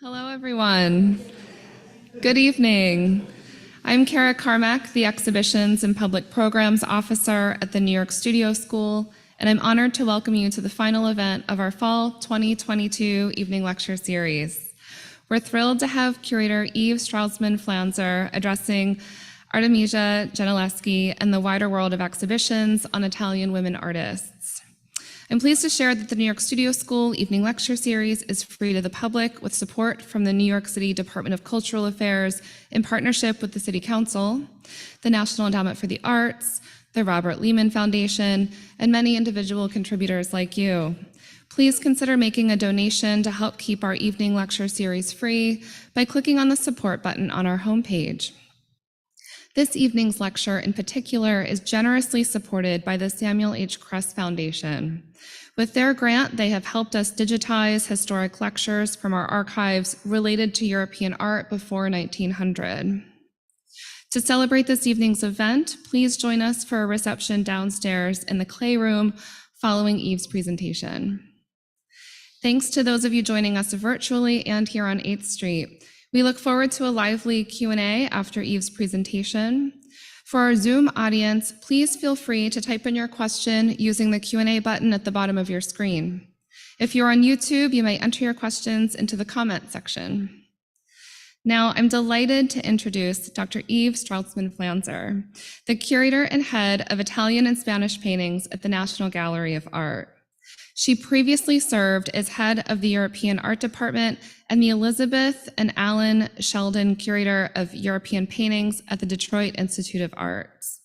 Hello, everyone. Good evening. I'm Kara Carmack, the Exhibitions and Public Programs Officer at the New York Studio School, and I'm honored to welcome you to the final event of our Fall 2022 Evening Lecture Series. We're thrilled to have curator Yves Straussman-Pflanzer addressing Artemisia Gentileschi and the wider world of exhibitions on Italian women artists. I'm pleased to share that the New York Studio School Evening Lecture Series is free to the public with support from the New York City Department of Cultural Affairs in partnership with the City Council, the National Endowment for the Arts, the Robert Lehman Foundation, and many individual contributors like you. Please consider making a donation to help keep our evening lecture series free by clicking on the support button on our homepage. This evening's lecture in particular is generously supported by the Samuel H. Kress Foundation. With their grant, they have helped us digitize historic lectures from our archives related to European art before 1900. To celebrate this evening's event, please join us for a reception downstairs in the Clay Room following Yves' presentation. Thanks to those of you joining us virtually and here on 8th Street. We look forward to a lively Q&A after Yves' presentation. For our Zoom audience, please feel free to type in your question using the Q&A button at the bottom of your screen. If you're on YouTube, you may enter your questions into the comment section. Now, I'm delighted to introduce Dr. Yves Straussman-Pflanzer, the curator and head of Italian and Spanish paintings at the National Gallery of Art. She previously served as head of the European Art Department and the Elizabeth and Alan Sheldon Curator of European Paintings at the Detroit Institute of Arts.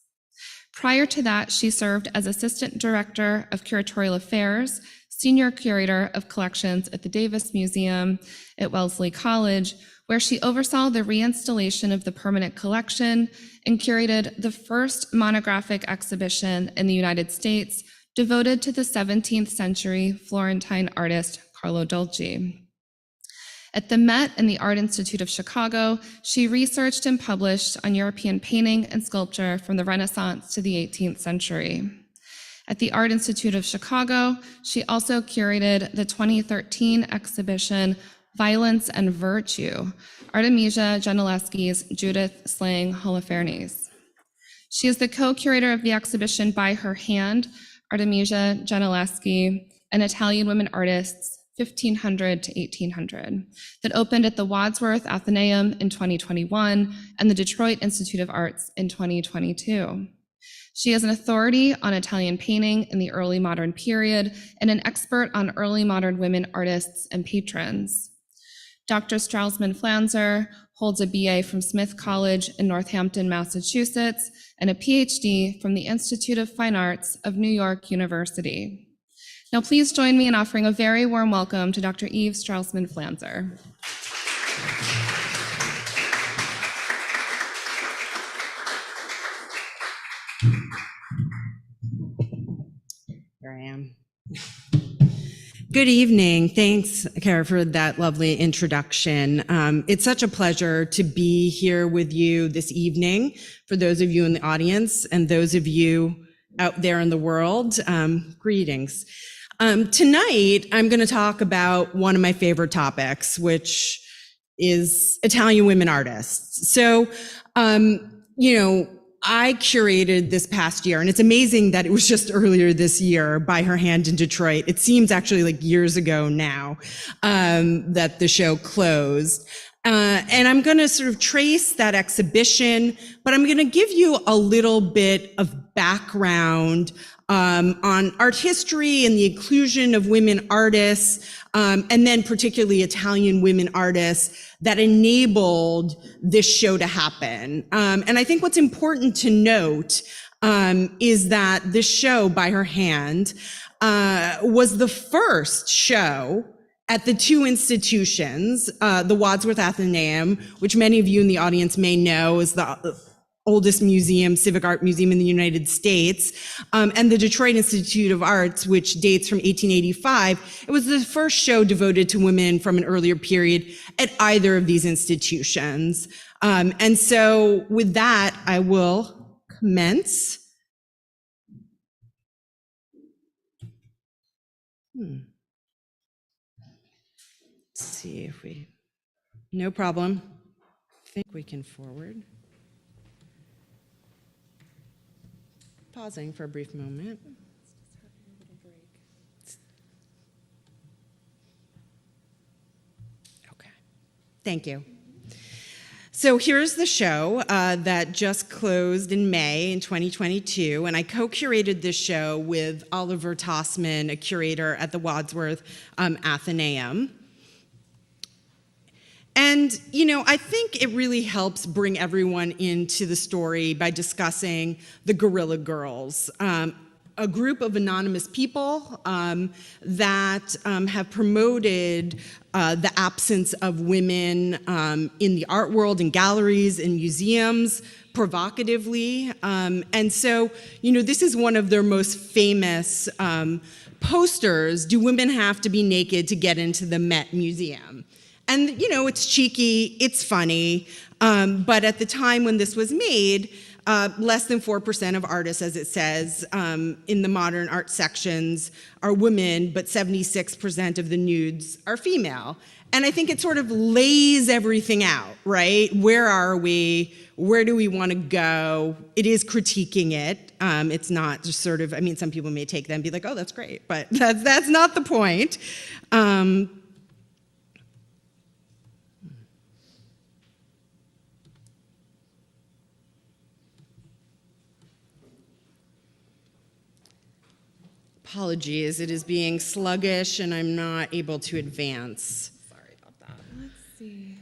Prior to that, she served as Assistant Director of Curatorial Affairs, Senior Curator of Collections at the Davis Museum at Wellesley College, where she oversaw the reinstallation of the permanent collection and curated the first monographic exhibition in the United States devoted to the 17th century Florentine artist Carlo Dolci. At the Met and the Art Institute of Chicago, she researched and published on European painting and sculpture from the Renaissance to the 18th century. At the Art Institute of Chicago, she also curated the 2013 exhibition Violence and Virtue, Artemisia Gentileschi's Judith slaying Holofernes. She is the co-curator of the exhibition By Her Hand, Artemisia Gentileschi, and Italian Women Artists, 1500 to 1800, that opened at the Wadsworth Atheneum in 2021 and the Detroit Institute of Arts in 2022. She is an authority on Italian painting in the early modern period and an expert on early modern women artists and patrons. Dr. Straussman-Pflanzer holds a BA from Smith College in Northampton, Massachusetts, and a PhD from the Institute of Fine Arts of New York University. Now please join me in offering a very warm welcome to Dr. Yves Straussman-Pflanzer. Here I am. Good evening. Thanks, Kara, for that lovely introduction. It's such a pleasure to be here with you this evening. For those of you in the audience and those of you out there in the world, greetings. Tonight, I'm going to talk about one of my favorite topics, which is Italian women artists. So, I curated this past year, and it's amazing that it was just earlier this year, By Her Hand in Detroit. It seems actually like years ago now that the show closed. And I'm going to sort of trace that exhibition, but I'm going to give you a little bit of background on art history and the inclusion of women artists, and then particularly Italian women artists that enabled this show to happen. And I think what's important to note is that this show, By Her Hand, was the first show at the two institutions, the Wadsworth Atheneum, which many of you in the audience may know is the oldest museum, civic art museum in the United States, and the Detroit Institute of Arts, which dates from 1885. It was the first show devoted to women from an earlier period at either of these institutions. And so with that, I will commence. Let's see if we No problem. I think we can forward. Pausing for a brief moment. Okay. Thank you. So here's the show that just closed in May in 2022, and I co-curated this show with Oliver Tossman, a curator at the Wadsworth Athenaeum. And, you know, I think it really helps bring everyone into the story by discussing the Guerrilla Girls, a group of anonymous people that have promoted the absence of women in the art world, in galleries, in museums, provocatively. And so, you know, this is one of their most famous posters, "Do Women Have to Be Naked to Get into the Met Museum?" And, you know, it's cheeky, it's funny, but at the time when this was made, less than 4% of artists, as it says, in the modern art sections are women, but 76% of the nudes are female. And I think it sort of lays everything out, right? Where are we? Where do we want to go? It is critiquing it. It's not just sort of, I mean, some people may take that and be like, oh, that's great, but that's not the point. Apologies, it is being sluggish and I'm not able to advance. Sorry about that. Let's see.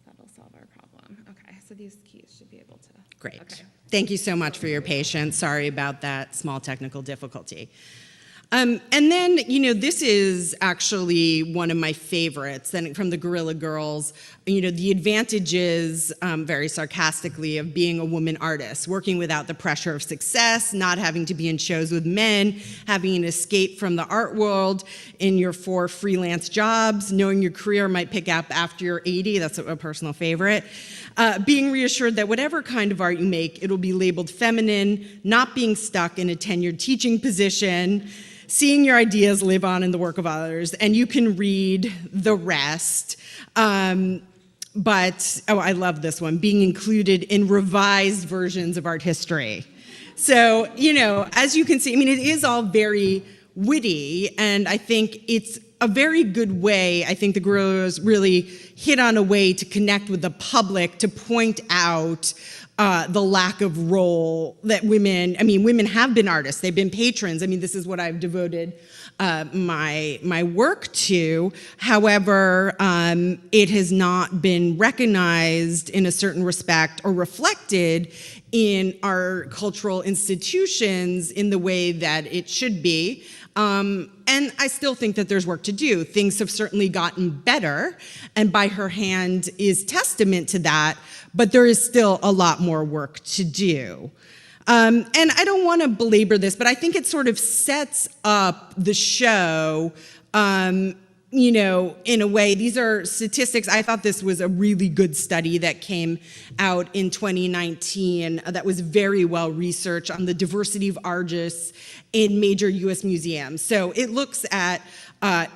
That'll solve our problem. Okay, so these keys should be able to. Great. Okay. Thank you so much for your patience. Sorry about that small technical difficulty. And then, you know, this is actually one of my favorites from the Guerrilla Girls. You know, the advantages, very sarcastically, of being a woman artist, working without the pressure of success, not having to be in shows with men, having an escape from the art world in your 4 freelance jobs, knowing your career might pick up after you're 80, that's a personal favorite. Being reassured that whatever kind of art you make, it'll be labeled feminine, not being stuck in a tenured teaching position, seeing your ideas live on in the work of others, and you can read the rest. But, oh, I love this one, being included in revised versions of art history. So, you know, as you can see, I mean, it is all very witty, and I think it's a very good way. I think the Guerrillas really hit on a way to connect with the public, to point out the lack of role that women have been artists, they've been patrons. I mean, this is what I've devoted my work to. However, it has not been recognized in a certain respect or reflected in our cultural institutions in the way that it should be. And I still think that there's work to do. Things have certainly gotten better, and By Her Hand is testament to that, but there is still a lot more work to do. And I don't want to belabor this, but I think it sort of sets up the show, you know, in a way. These are statistics. I thought this was a really good study that came out in 2019 that was very well researched on the diversity of artists in major US museums. So it looks at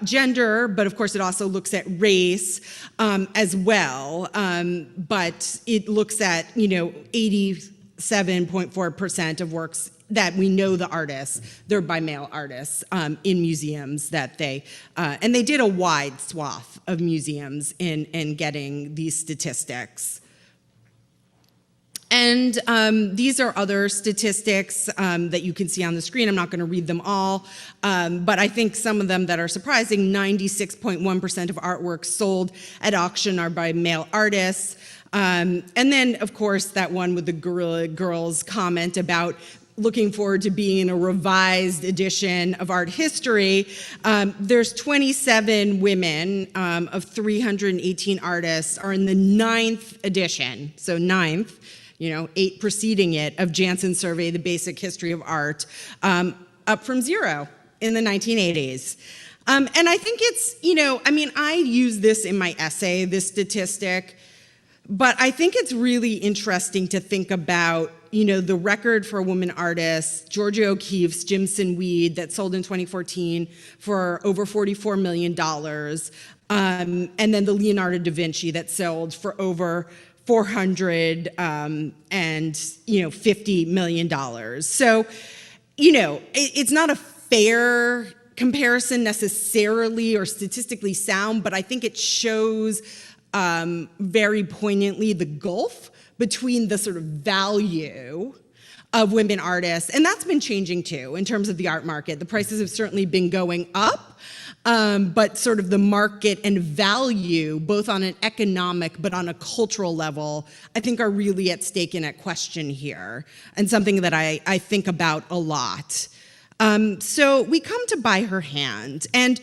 gender, but of course it also looks at race as well. But it looks at, you know, 87.4% of works that we know the artists, they're by male artists in museums that and they did a wide swath of museums in getting these statistics. And these are other statistics that you can see on the screen. I'm not going to read them all, but I think some of them that are surprising: 96.1% of artworks sold at auction are by male artists. And then, of course, that one with the Guerrilla Girls comment about looking forward to being in a revised edition of art history. There's 27 women of 318 artists are in the 9th edition, so 9th, you know, 8 preceding it, of Jansen's survey, The Basic History of Art, up from 0 in the 1980s. And I think it's, you know, I mean, I use this in my essay, this statistic, but I think it's really interesting to think about the record for a woman artist, Georgia O'Keeffe's Jimson Weed, that sold in 2014 for over $44 million. And then the Leonardo da Vinci that sold for over $450 million. So, it's not a fair comparison necessarily or statistically sound, but I think it shows very poignantly the gulf between the sort of value of women artists, and that's been changing too in terms of the art market. The prices have certainly been going up, but sort of the market and value, both on an economic but on a cultural level, I think are really at stake and at question here, and something that I think about a lot. So we come to By Her Hand, and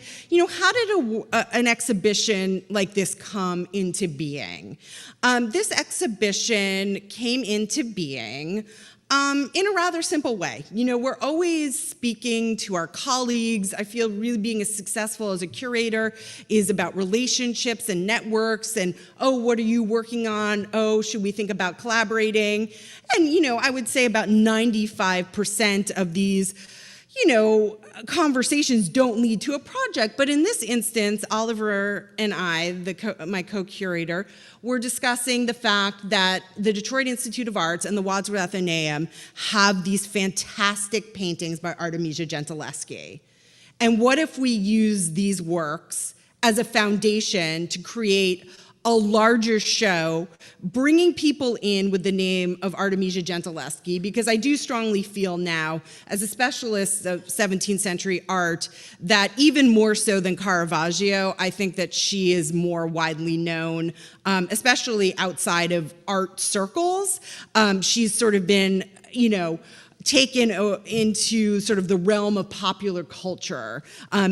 how did an exhibition like this come into being? This exhibition came into being in a rather simple way. We're always speaking to our colleagues. I feel really being as successful as a curator is about relationships and networks and, oh, what are you working on? Oh, should we think about collaborating? And, I would say about 95% of these conversations don't lead to a project. But in this instance, Oliver and I, my co-curator, were discussing the fact that the Detroit Institute of Arts and the Wadsworth Atheneum have these fantastic paintings by Artemisia Gentileschi. And what if we use these works as a foundation to create a larger show, bringing people in with the name of Artemisia Gentileschi, because I do strongly feel now, as a specialist of 17th century art, that even more so than Caravaggio, I think that she is more widely known, especially outside of art circles. She's sort of been, taken into sort of the realm of popular culture,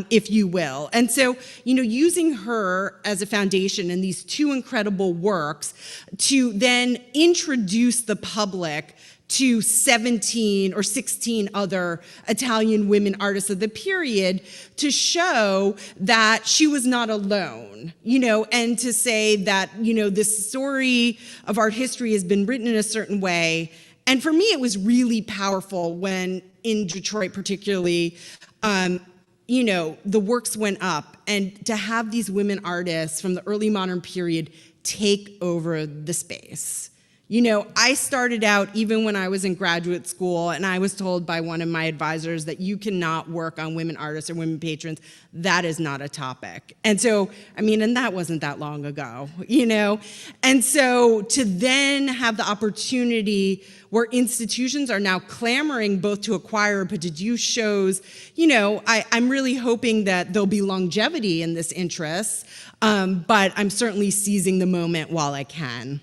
if you will. And so, using her as a foundation and these two incredible works to then introduce the public to 17 or 16 other Italian women artists of the period to show that she was not alone, and to say that, this story of art history has been written in a certain way. And for me, it was really powerful when, in Detroit particularly, the works went up, and to have these women artists from the early modern period take over the space. I started out even when I was in graduate school, and I was told by one of my advisors that you cannot work on women artists or women patrons. That is not a topic. And so, and that wasn't that long ago, And so to then have the opportunity where institutions are now clamoring both to acquire but to do shows, I'm really hoping that there'll be longevity in this interest, but I'm certainly seizing the moment while I can.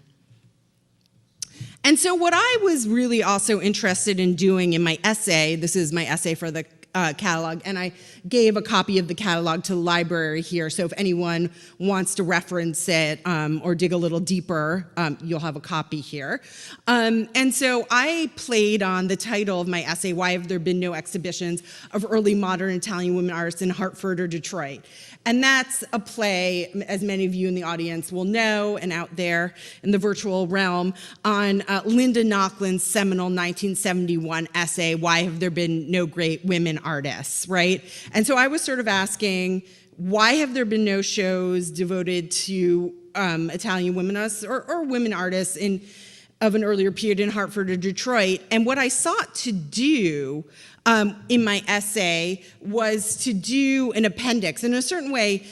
And so what I was really also interested in doing in my essay, this is my essay for the catalog, and I gave a copy of the catalog to the library here, so if anyone wants to reference it or dig a little deeper, you'll have a copy here. And so I played on the title of my essay, Why Have There Been No Exhibitions of Early Modern Italian Women Artists in Hartford or Detroit? And that's a play, as many of you in the audience will know, and out there in the virtual realm, on Linda Nochlund's seminal 1971 essay, Why Have There Been No Great Women Artists, right? And so I was sort of asking, why have there been no shows devoted to Italian women artists or women artists of an earlier period in Hartford or Detroit? And what I sought to do in my essay was to do an appendix. In a certain way,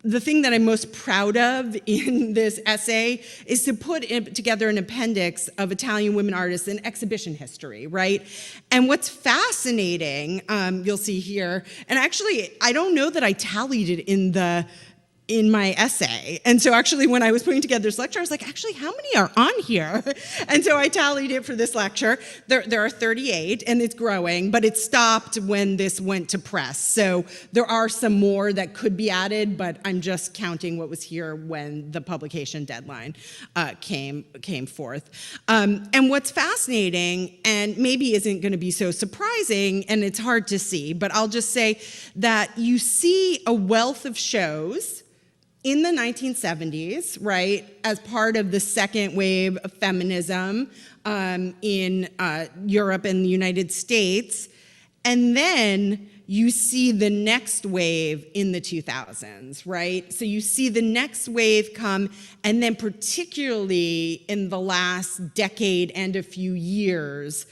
the thing that I'm most proud of in this essay is to put together an appendix of Italian women artists in exhibition history, right? And what's fascinating, you'll see here, and actually, I don't know that I tallied it in my essay. And so actually when I was putting together this lecture, I was like, actually, how many are on here? And so I tallied it for this lecture. There are 38, and it's growing, but it stopped when this went to press. So there are some more that could be added, but I'm just counting what was here when the publication deadline came forth. And what's fascinating, and maybe isn't gonna be so surprising, and it's hard to see, but I'll just say that you see a wealth of shows in the 1970s, right, as part of the second wave of feminism in Europe and the United States. And then you see the next wave in the 2000s, right? So you see the next wave come, and then particularly in the last decade and a few years,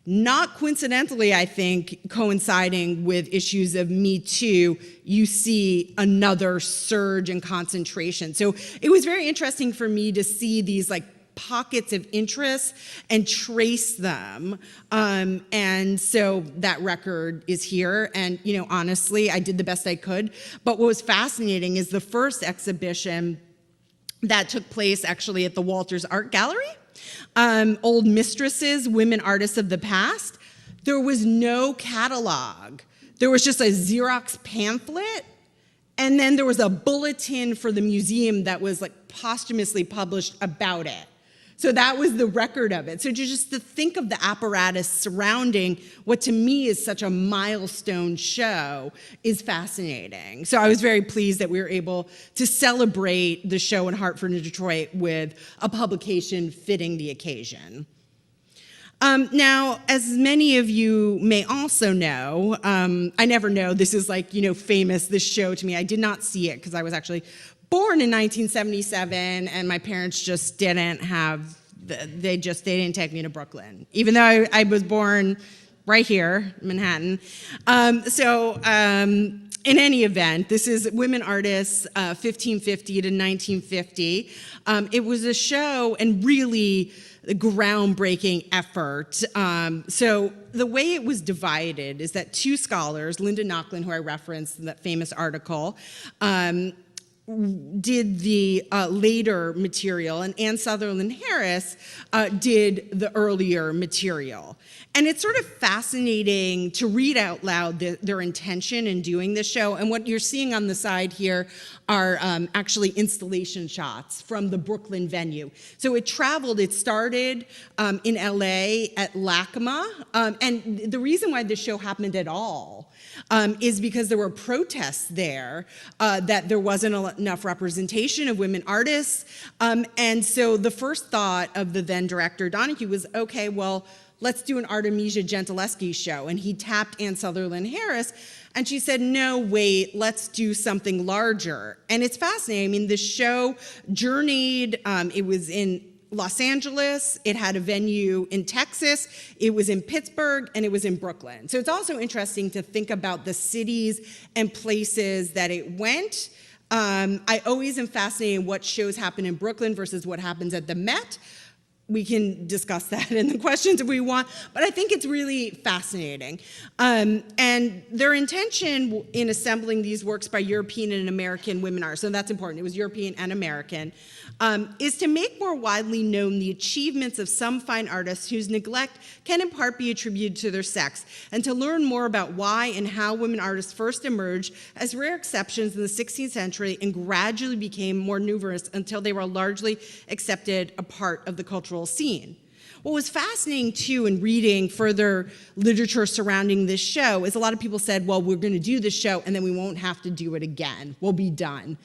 not coincidentally, I think, coinciding with issues of Me Too, you see another surge and concentration. So it was very interesting for me to see these like pockets of interest and trace them. And so that record is here. And, you know, honestly, I did the best I could. But what was fascinating is the first exhibition that took place actually at the Walters Art Gallery, Old Mistresses, Women Artists of the Past. There was no catalog. There was just a Xerox pamphlet, and then there was a bulletin for the museum that was like posthumously published about it. So that was the record of it. So just to think of the apparatus surrounding what to me is such a milestone show is fascinating. So I was very pleased that we were able to celebrate the show in Hartford and Detroit with a publication fitting the occasion. Now, as many of you may also know, I never know, this is like, you know, famous, this show to me. I did not see it because I was actually born in 1977, and my parents just didn't have, they didn't take me to Brooklyn, even though I was born right here, Manhattan. In any event, this is Women Artists, 1550 to 1950. It was a show and really a groundbreaking effort. So the way it was divided is that two scholars, Linda Nochlin, who I referenced in that famous article, did the later material, and Anne Sutherland Harris did the earlier material. And it's sort of fascinating to read out loud their intention in doing this show. And what you're seeing on the side here are actually installation shots from the Brooklyn venue. So it started in LA at LACMA. And the reason why this show happened at all is because there were protests there that there wasn't enough representation of women artists. And so the first thought of the then director, Donahue, was, okay, well, let's do an Artemisia Gentileschi show. And he tapped Anne Sutherland Harris, and she said, no, wait, let's do something larger. And it's fascinating. I mean, the show journeyed, it was in Los Angeles, it had a venue in Texas, it was in Pittsburgh, and it was in Brooklyn. So it's also interesting to think about the cities and places that it went. I always am fascinated in what shows happen in Brooklyn versus what happens at the Met. We can discuss that in the questions if we want, but I think it's really fascinating. And their intention in assembling these works by European and American women artists, so that's important, it was European and American, is to make more widely known the achievements of some fine artists whose neglect can in part be attributed to their sex, and to learn more about why and how women artists first emerged as rare exceptions in the 16th century and gradually became more numerous until they were largely accepted a part of the cultural scene. What was fascinating too in reading further literature surrounding this show is a lot of people said, well, we're going to do this show and then we won't have to do it again. We'll be done.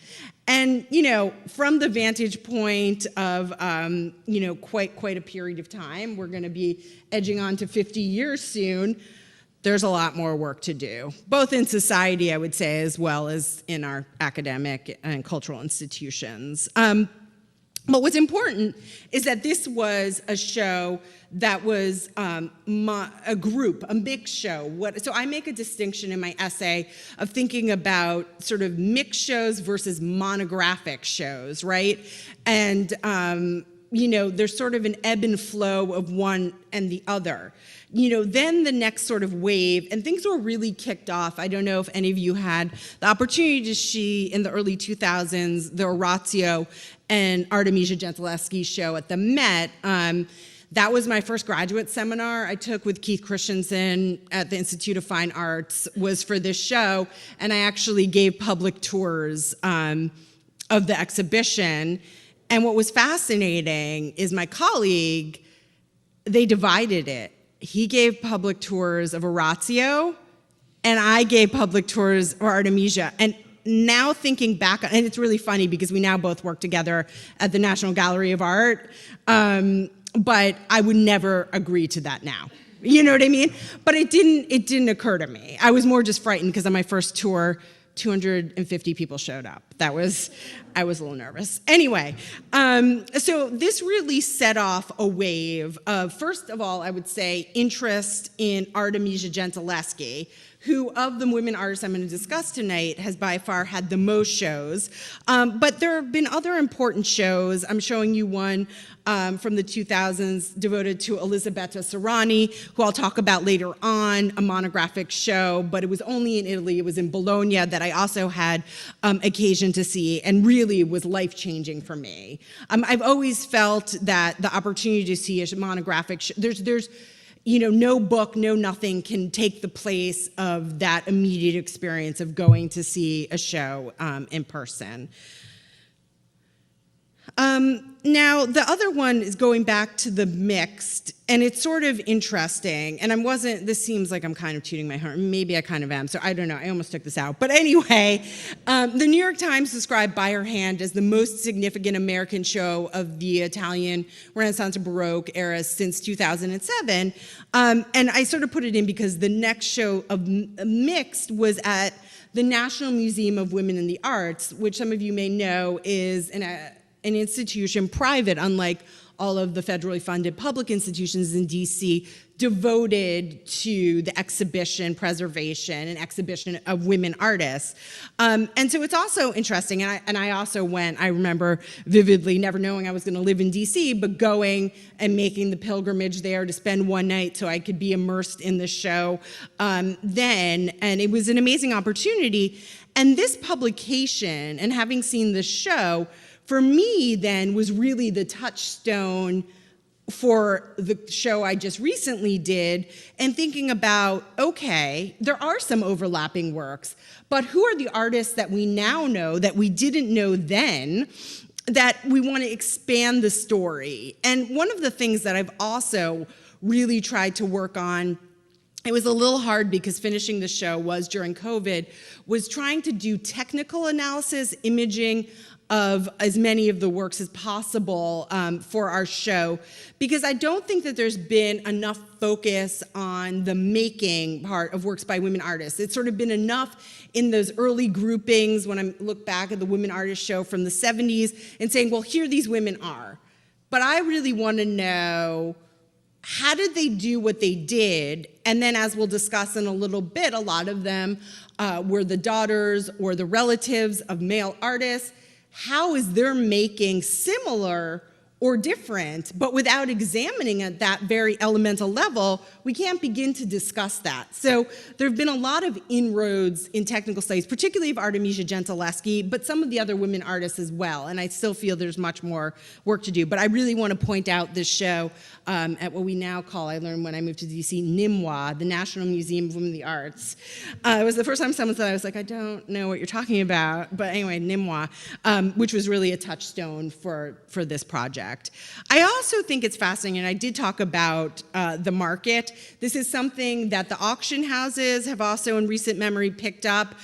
And, you know, from the vantage point of, you know, quite a period of time, we're going to be edging on to 50 years soon. There's a lot more work to do, both in society, I would say, as well as in our academic and cultural institutions. But what's important is that this was a show that was a group, a mixed show. So I make a distinction in my essay of thinking about sort of mixed shows versus monographic shows, right? And, you know, there's sort of an ebb and flow of one and the other. You know, then the next sort of wave, and things were really kicked off. I don't know if any of you had the opportunity to see in the early 2000s the Orazio and Artemisia Gentileschi show at the Met. That was my first graduate seminar I took with Keith Christensen at the Institute of Fine Arts, was for this show, and I actually gave public tours of the exhibition. And what was fascinating is my colleague, they divided it. He gave public tours of Orazio, and I gave public tours of Artemisia. And now thinking back, and it's really funny because we now both work together at the National Gallery of Art, but I would never agree to that now. You know what I mean? But it didn't occur to me. I was more just frightened because on my first tour, 250 people showed up. I was a little nervous. Anyway, so this really set off a wave of, first of all, I would say, interest in Artemisia Gentileschi, who of the women artists I'm going to discuss tonight has by far had the most shows. But there have been other important shows. I'm showing you one from the 2000s devoted to Elisabetta Serrani, who I'll talk about later on, a monographic show, but it was only in Italy. It was in Bologna that I also had occasion to see and really was life-changing for me. I've always felt that the opportunity to see a monographic show, there's no book, no nothing can take the place of that immediate experience of going to see a show in person. Now, the other one is going back to the mixed, and it's sort of interesting, and this seems like I'm kind of tooting my horn, maybe I kind of am, so I don't know, I almost took this out. But anyway, the New York Times described By Her Hand as the most significant American show of the Italian Renaissance and Baroque eras since 2007, and I sort of put it in because the next show of mixed was at the National Museum of Women in the Arts, which some of you may know is an institution, private, unlike all of the federally funded public institutions in DC, devoted to the exhibition, preservation, and exhibition of women artists. And so it's also interesting, and I also went, I remember vividly, never knowing I was gonna live in DC, but going and making the pilgrimage there to spend one night so I could be immersed in the show then, and it was an amazing opportunity. And this publication, and having seen the show, for me, then, was really the touchstone for the show I just recently did, and thinking about, okay, there are some overlapping works, but who are the artists that we now know that we didn't know then that we want to expand the story? And one of the things that I've also really tried to work on, it was a little hard because finishing the show was during COVID, was trying to do technical analysis, imaging, of as many of the works as possible for our show, because I don't think that there's been enough focus on the making part of works by women artists. It's sort of been enough in those early groupings when I look back at the Women Artists show from the 70s and saying, well, here these women are. But I really want to know, how did they do what they did? And then, as we'll discuss in a little bit, a lot of them were the daughters or the relatives of male artists. How is their making similar or different, but without examining at that very elemental level, we can't begin to discuss that. So there have been a lot of inroads in technical studies, particularly of Artemisia Gentileschi, but some of the other women artists as well, and I still feel there's much more work to do. But I really want to point out this show at what we now call, I learned when I moved to DC, NMWA, the National Museum of Women in the Arts. It was the first time someone said, I was like, I don't know what you're talking about, but anyway, NMWA, which was really a touchstone for this project. I also think it's fascinating, and I did talk about the market. This is something that the auction houses have also in recent memory picked up.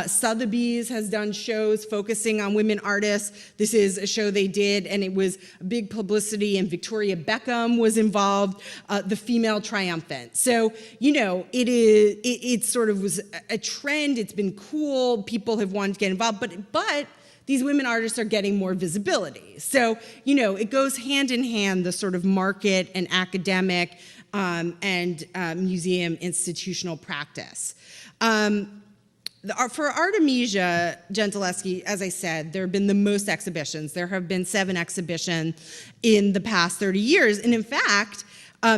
Sotheby's has done shows focusing on women artists. This is a show they did, and it was big publicity, and Victoria Beckham was involved, the female triumphant. So, it sort of was a trend. It's been cool. People have wanted to get involved, but these women artists are getting more visibility. So, it goes hand in hand, the sort of market and academic and museum institutional practice. For Artemisia Gentileschi, as I said, there have been the most exhibitions. There have been 7 exhibitions in the past 30 years. And in fact,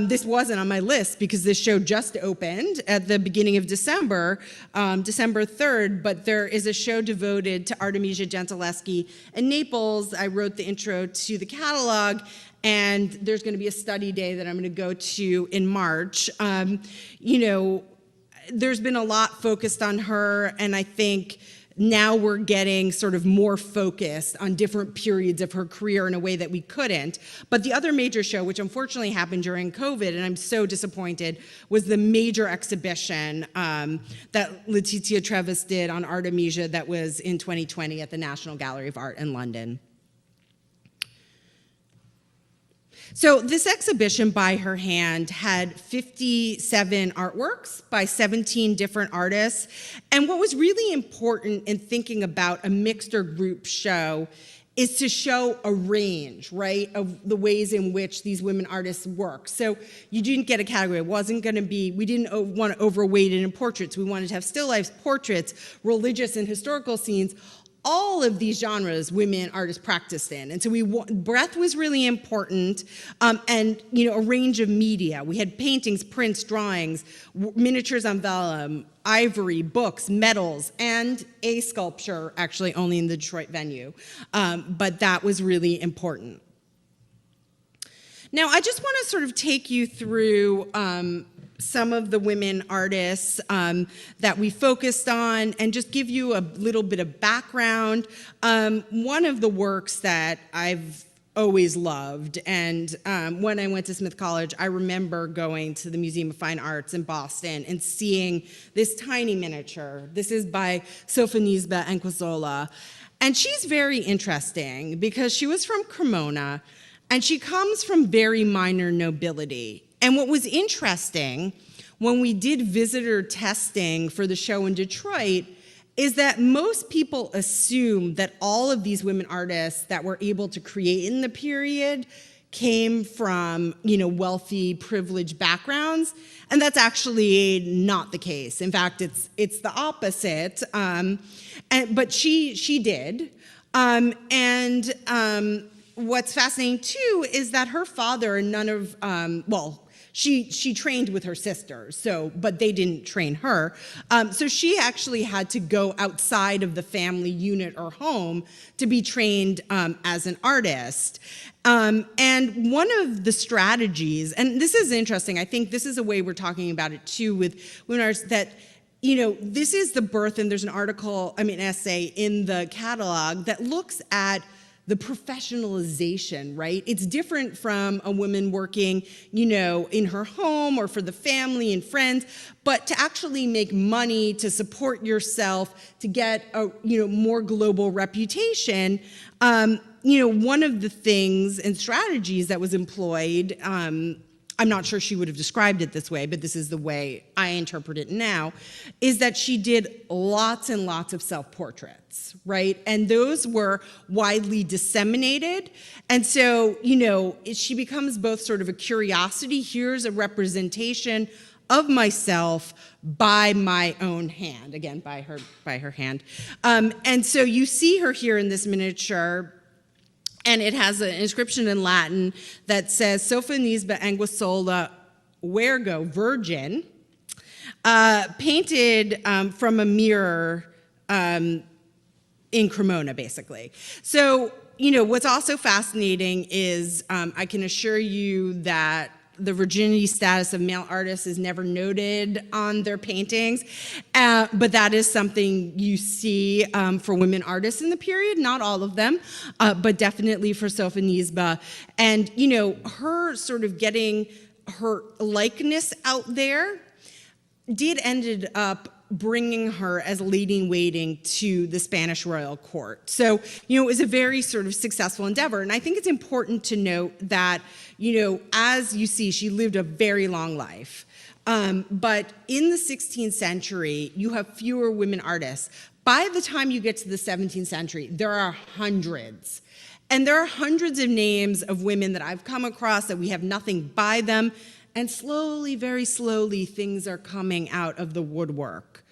this wasn't on my list because this show just opened at the beginning of December, December 3rd, but there is a show devoted to Artemisia Gentileschi in Naples. I wrote the intro to the catalog, and there's going to be a study day that I'm going to go to in March. There's been a lot focused on her, and I think now we're getting sort of more focused on different periods of her career in a way that we couldn't. But the other major show, which unfortunately happened during COVID, and I'm so disappointed, was the major exhibition that Letizia Trevis did on Artemisia that was in 2020 at the National Gallery of Art in London. So this exhibition by her hand had 57 artworks by 17 different artists. And what was really important in thinking about a mixed or group show is to show a range, right, of the ways in which these women artists work. So you didn't get a category. It wasn't going to be, we didn't want to overweight it in portraits. We wanted to have still lifes, portraits, religious and historical scenes. All of these genres women artists practiced in. And so breadth was really important, and a range of media. We had paintings, prints, drawings, miniatures on vellum, ivory, books, metals, and a sculpture, actually only in the Detroit venue. But that was really important. Now, I just want to sort of take you through some of the women artists that we focused on and just give you a little bit of background. One of the works that I've always loved, and when I went to Smith College, I remember going to the Museum of Fine Arts in Boston and seeing this tiny miniature. This is by Sofonisba Anguissola. And she's very interesting because she was from Cremona, and she comes from very minor nobility. And what was interesting when we did visitor testing for the show in Detroit is that most people assume that all of these women artists that were able to create in the period came from, wealthy, privileged backgrounds, and that's actually not the case. In fact, it's the opposite. But she did, what's fascinating too is that her father and none of she trained with her sisters, but they didn't train her. So she actually had to go outside of the family unit or home to be trained as an artist. And one of the strategies, and this is interesting, I think this is a way we're talking about it too with women artists, that this is the birth, and there's an essay in the catalog that looks at the professionalization, right? It's different from a woman working, in her home or for the family and friends, but to actually make money, to support yourself, to get a, more global reputation. One of the things and strategies that was employed, I'm not sure she would have described it this way, but this is the way I interpret it now, is that she did lots and lots of self-portraits, right? And those were widely disseminated. And so, she becomes both sort of a curiosity, here's a representation of myself by my own hand, again, by her hand. And so you see her here in this miniature, and it has an inscription in Latin that says, Sofonisba Anguissola Virgo, Virgin, painted from a mirror in Cremona, basically. So, what's also fascinating is I can assure you that the virginity status of male artists is never noted on their paintings, but that is something you see for women artists in the period, not all of them, but definitely for Sofonisba. And, her sort of getting her likeness out there ended up bringing her as lady-in-waiting to the Spanish royal court. So, it was a very sort of successful endeavor. And I think it's important to note that, as you see, she lived a very long life. But in the 16th century, you have fewer women artists. By the time you get to the 17th century, there are hundreds. And there are hundreds of names of women that I've come across that we have nothing by them. And slowly, very slowly, things are coming out of the woodwork.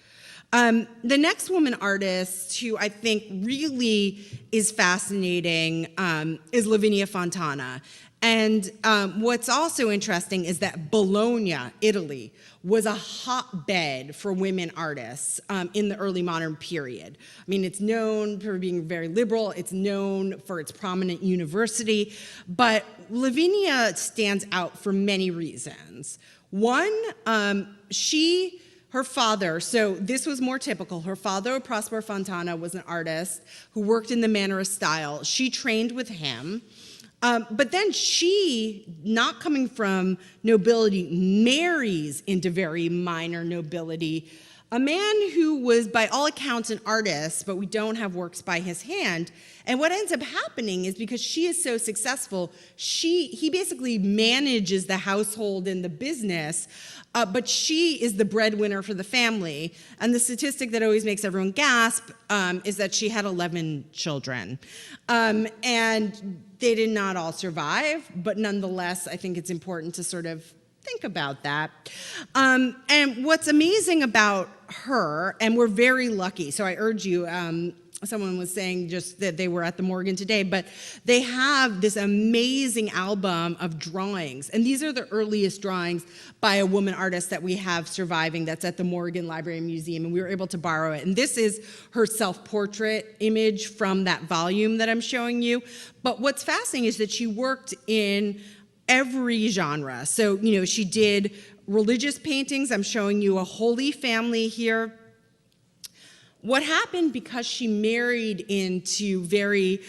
The next woman artist who I think really is fascinating is Lavinia Fontana. And what's also interesting is that Bologna, Italy, was a hotbed for women artists in the early modern period. It's known for being very liberal. It's known for its prominent university. But Lavinia stands out for many reasons. One, she her father, so this was more typical. Her father, Prosper Fontana, was an artist who worked in the Mannerist style. She trained with him. But then she, not coming from nobility, marries into very minor nobility. A man who was, by all accounts, an artist, but we don't have works by his hand. And what ends up happening is because she is so successful, he basically manages the household and the business, but she is the breadwinner for the family. And the statistic that always makes everyone gasp is that she had 11 children. And they did not all survive, but nonetheless, I think it's important to sort of think about that. And what's amazing about her, and we're very lucky, so I urge you, someone was saying just that they were at the Morgan today, but they have this amazing album of drawings. And these are the earliest drawings by a woman artist that we have surviving that's at the Morgan Library and Museum, and we were able to borrow it. And this is her self-portrait image from that volume that I'm showing you. But what's fascinating is that she worked in every genre. So, she did religious paintings. I'm showing you a Holy Family here. What happened because she married into very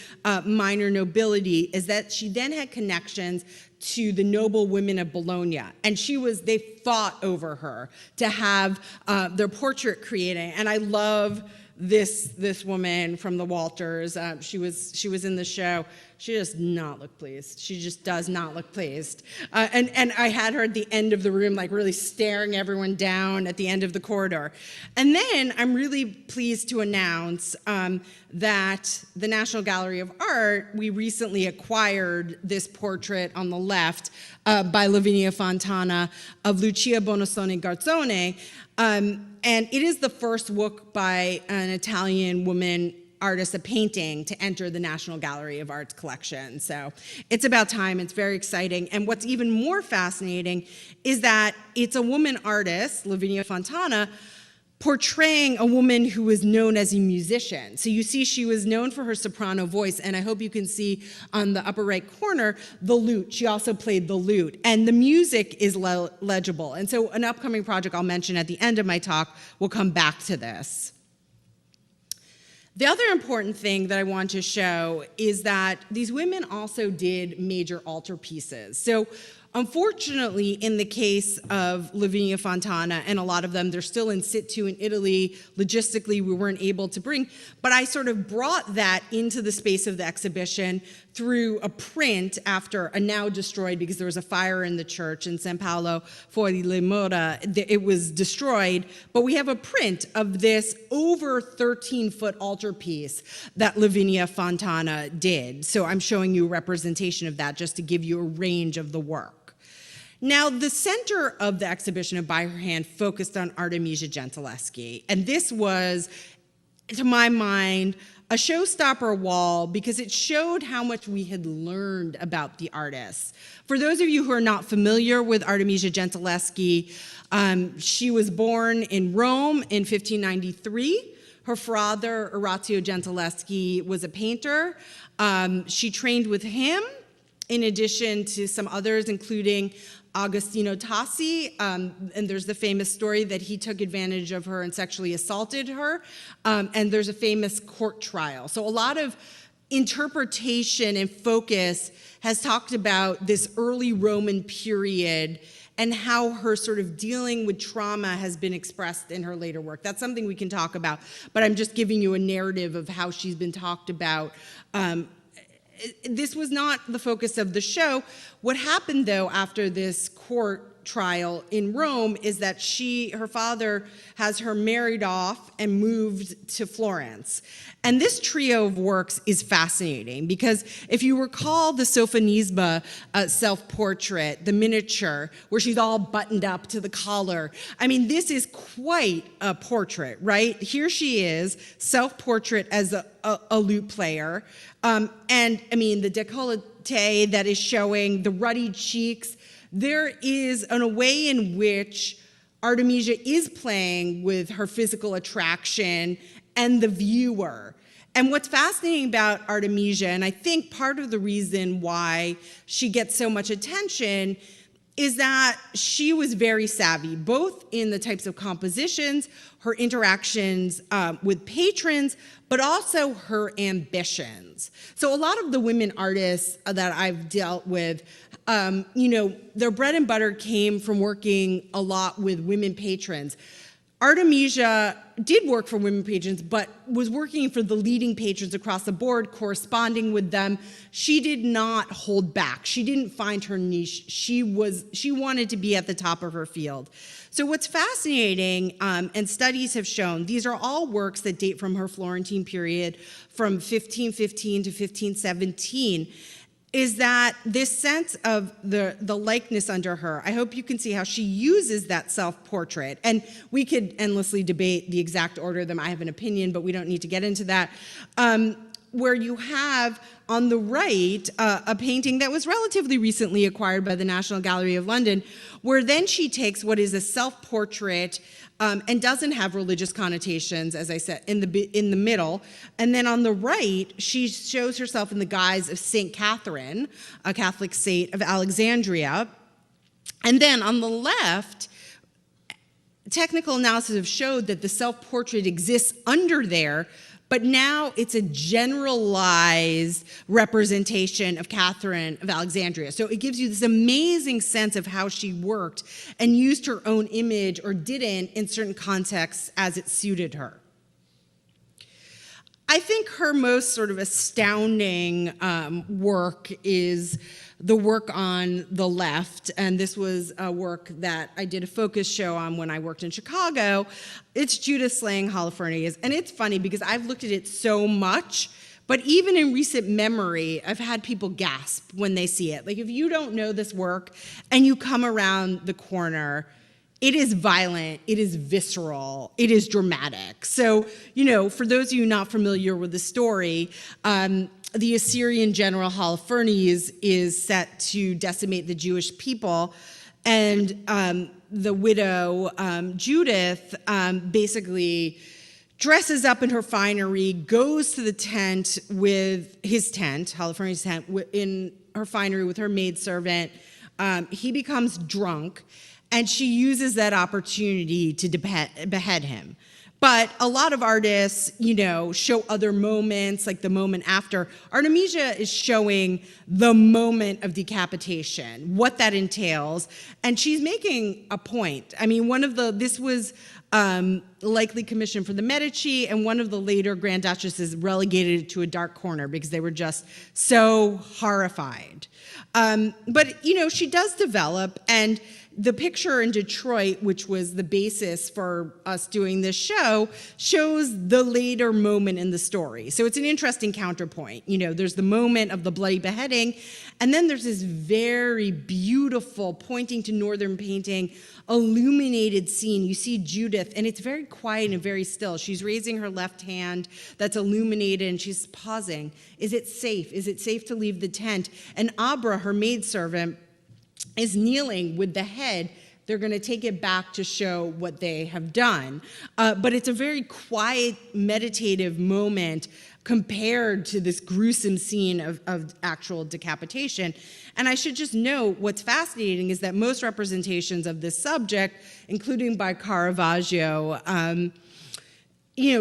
minor nobility is that she then had connections to the noble women of Bologna, and they fought over her to have their portrait created. And I love this woman from the Walters. She was in the show. She does not look pleased. She just does not look pleased. And I had her at the end of the room, like really staring everyone down at the end of the corridor. And then I'm really pleased to announce that the National Gallery of Art, we recently acquired this portrait on the left by Lavinia Fontana of Lucia Bonosone Garzone. And it is the first work by an Italian woman artist, a painting, to enter the National Gallery of Art's collection. So it's about time. It's very exciting. And what's even more fascinating is that it's a woman artist, Lavinia Fontana, portraying a woman who was known as a musician. So you see she was known for her soprano voice, and I hope you can see on the upper right corner the lute. She also played the lute, and the music is legible. And so an upcoming project I'll mention at the end of my talk will come back to this. The other important thing that I want to show is that these women also did major altarpieces. So unfortunately, in the case of Lavinia Fontana, and a lot of them, they're still in situ in Italy. Logistically, we weren't able to bring, but I sort of brought that into the space of the exhibition through a print after a now destroyed, because there was a fire in the church in San Paolo fuori le Mura. It was destroyed, but we have a print of this over 13-foot altarpiece that Lavinia Fontana did. So I'm showing you a representation of that just to give you a range of the work. Now, the center of the exhibition of By Her Hand focused on Artemisia Gentileschi, and this was, to my mind, a showstopper wall because it showed how much we had learned about the artist. For those of you who are not familiar with Artemisia Gentileschi, she was born in Rome in 1593. Her father, Orazio Gentileschi, was a painter. She trained with him, in addition to some others, including Agostino Tassi, and there's the famous story that he took advantage of her and sexually assaulted her, and there's a famous court trial. So a lot of interpretation and focus has talked about this early Roman period and how her sort of dealing with trauma has been expressed in her later work. That's something we can talk about, but I'm just giving you a narrative of how she's been talked about. This was not the focus of the show. What happened, though, after this court trial in Rome is that her father has her married off and moved to Florence. And this trio of works is fascinating because if you recall the Sofonisba self-portrait, the miniature, where she's all buttoned up to the collar, I mean, this is quite a portrait, right? Here she is, self-portrait as a lute player. And I mean, the décolleté that is showing, the ruddy cheeks, there is a way in which Artemisia is playing with her physical attraction and the viewer. And what's fascinating about Artemisia, and I think part of the reason why she gets so much attention, is that she was very savvy, both in the types of compositions, her interactions with patrons, but also her ambitions. So a lot of the women artists that I've dealt with, their bread and butter came from working a lot with women patrons. Artemisia did work for women patrons, but was working for the leading patrons across the board, corresponding with them. She did not hold back. She didn't find her niche. She wanted to be at the top of her field. So what's fascinating, and studies have shown, these are all works that date from her Florentine period, from 1515 to 1517, is that this sense of the likeness under her, I hope you can see how she uses that self-portrait. And we could endlessly debate the exact order of them. I have an opinion, but we don't need to get into that. Where you have on the right a painting that was relatively recently acquired by the National Gallery of London, where then she takes what is a self-portrait and doesn't have religious connotations, as I said, in the middle. And then on the right, she shows herself in the guise of Saint Catherine, a Catholic saint of Alexandria. And then on the left, technical analysis have showed that the self-portrait exists under there, but now it's a generalized representation of Catherine of Alexandria. So it gives you this amazing sense of how she worked and used her own image or didn't in certain contexts as it suited her. I think her most sort of astounding work is the work on the left, and this was a work that I did a focus show on when I worked in Chicago. It's Judith slaying Holofernes, and it's funny because I've looked at it so much, but even in recent memory, I've had people gasp when they see it. Like if you don't know this work and you come around the corner, it is violent, it is visceral, it is dramatic. So, for those of you not familiar with the story, the Assyrian general Holofernes is set to decimate the Jewish people, and the widow Judith basically dresses up in her finery, goes to the tent with his tent, Holofernes' tent, in her finery with her maidservant. He becomes drunk, and she uses that opportunity to behead him. But a lot of artists, show other moments, like the moment after. Artemisia is showing the moment of decapitation, what that entails, and she's making a point. I mean, this was likely commissioned for the Medici, and one of the later Grand Duchesses relegated it to a dark corner because they were just so horrified. But she does develop, and the picture in Detroit, which was the basis for us doing this show, shows the later moment in the story. So it's an interesting counterpoint. There's the moment of the bloody beheading, and then there's this very beautiful, pointing to northern painting, illuminated scene. You see Judith, and it's very quiet and very still. She's raising her left hand that's illuminated, and she's pausing. Is it safe? Is it safe to leave the tent? And Abra, her maidservant, is kneeling with the head. They're going to take it back to show what they have done. But it's a very quiet, meditative moment compared to this gruesome scene of actual decapitation. And I should just note, what's fascinating is that most representations of this subject, including by Caravaggio,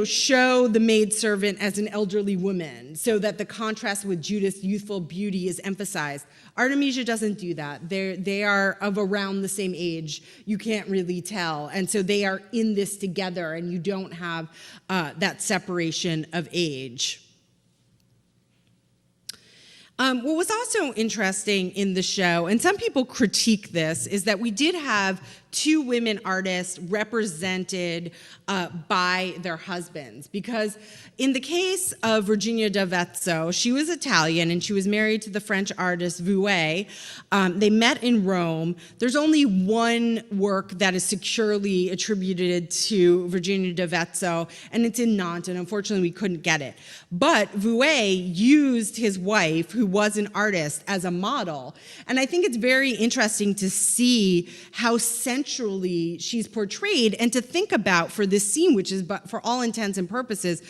show the maidservant as an elderly woman, so that the contrast with Judith's youthful beauty is emphasized. Artemisia doesn't do that. They are of around the same age. You can't really tell. And so they are in this together, and you don't have that separation of age. What was also interesting in the show, and some people critique this, is that we did have two women artists represented by their husbands. Because in the case of Virginia d'Avezzo, she was Italian and she was married to the French artist Vouet. They met in Rome. There's only one work that is securely attributed to Virginia d'Avezzo, and it's in Nantes, and unfortunately we couldn't get it. But Vouet used his wife, who was an artist, as a model. And I think it's very interesting to see how centrally she's portrayed, and to think about for this scene, which is, but for all intents and purposes,